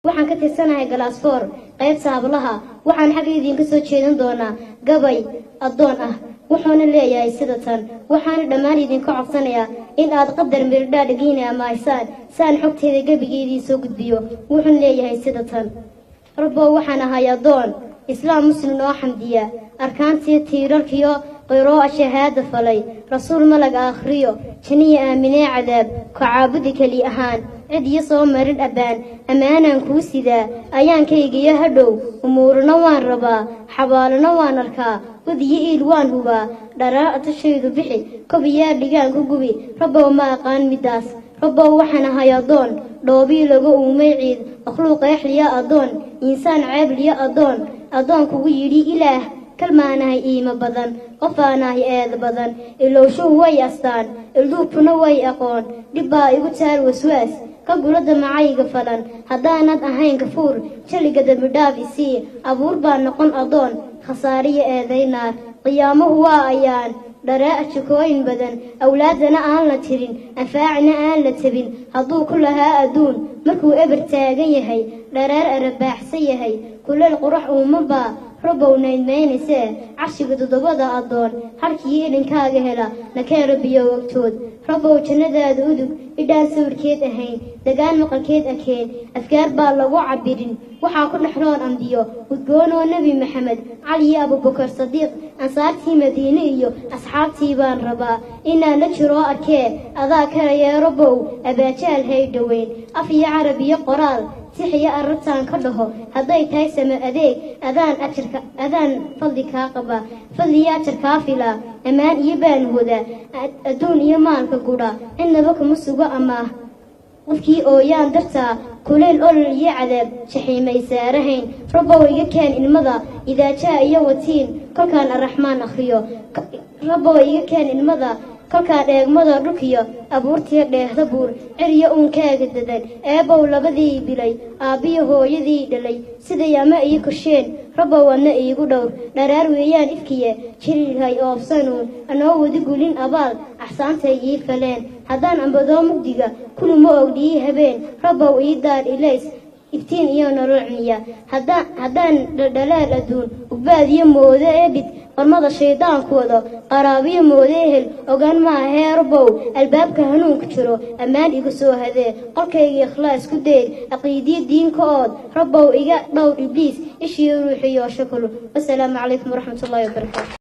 waxaan ka tirsanahay Glasgow qaybta hablaha waxaan xaq idinka soo jeedin doonaa gabay adoon ah wuxuuna leeyahay sida tan waxaan dhammaan idinka codsanayaa in aad qadar mirdhaa dhagiina ama aysan saan xogteeda gabigeedii soo gudbiyo wuxuuna leeyahay sida tan rabbo waxaan ahay adoon islaam muslim oo xamdiya arkaantii tiirarkiyo qiro shahaada falay rasuul malag akhriyo janiya aaminay cadaab ka caabudi kali ahaan cid iyo soo marin abaan amaanan ku sida ayaan kaygiyo hadhow umuurna waan rabaa xabaalna waan arkaa wadiyo iil waan hubaa dharaa'ata shaydu bixi kobiyaa dhigaan ku gubi rabbow ma aqaan midaas rabbow waxaan ahay adoon dhoobii lagu uumay ciid makhluuq yaxliya adoon insaan ceeb liya adoon kugu yidhi ilaah kalmaanahay iima badan qofaanahay eed badan ilowshuhu way astaan ilduubtuna way aqoon dhibbaa igu taal waswaas ka gulada macayga falan haddaanad ahayn gafuur jaliga dambidhaaf isii abuur baa noqon adoon khasaariyo eedaynaar qiyaamuhu waa ayaan dharaa'a jikooyin badan awlaadana aan la tirin anfaacina aan la tabin hadduu ku lahaa adduun markuu eber taagan yahay dharaar arabaaxsan yahay kuleel qurax uumabaa rabbow naydmaynayse carshiga toddobada adoon halkii idinkaaga hela nakeen rabbiyo wagtood rabbow jannadaada udug idhaan sawirkeed ahayn dagaan maqalkeed akeen afkaar baa lagu cabirin waxaa ku dhexroon ambiyo udgoonoo nebi maxamed cali iyo abubakar sadiiq ansaartii madiine iyo asxaabtii baan rabaa inaan la jiroo arkee adaa karayee rabbow abaajaal hay dhoweyn af iyo carab iyo qoraal sixiyo arrintan ka dhaho hadday tahay sama adeeg adaan fadli kaa qaba fadliya ajar kaa filaa ammaan iyo baan wadaa adduun iyo maalka gudha cidnaba kuma sugo amaah qofkii ooyaan dartaa kuleel olol iyo cadaab jaxiimay saarahayn rabbow iga keen ilmada idaajaa iyo watiin kolkaan arraxmaan akhriyo rabbow iga keen ilmada kolkaan eegmada dhulkiyo abuurtiyo dheehda buur ciriyo uunkaaga dadan eebow labadii bilay aabbiyo hooyadii dhalay siday ama ii kosheen rabbow adna iigu dhowr dharaar weeyaan ifkiye jiriilhay oofsanuun anoo wadi gulin abaal axsaantay ii faleen haddaan ambadoo mugdiga kuluma ogdhiyii habeen rabbow ii daar ilays iftiin iyo nolol cuniya haddaan dhalaal adduun ugbaadiyo moodo eebid qormada shaydaankooda qaraabiyo moodo ehel ogaan maahee rabbow albaabka hanuunka jiro ammaan iga soo hadee qolkayga ikhlaas ku dayr caqiidiyo diinka ood rabbow iga dhowr ibliis ishiyo ruuxiyo shakalo wasalaamu calaykum waraxmatullaahi wabarakaatu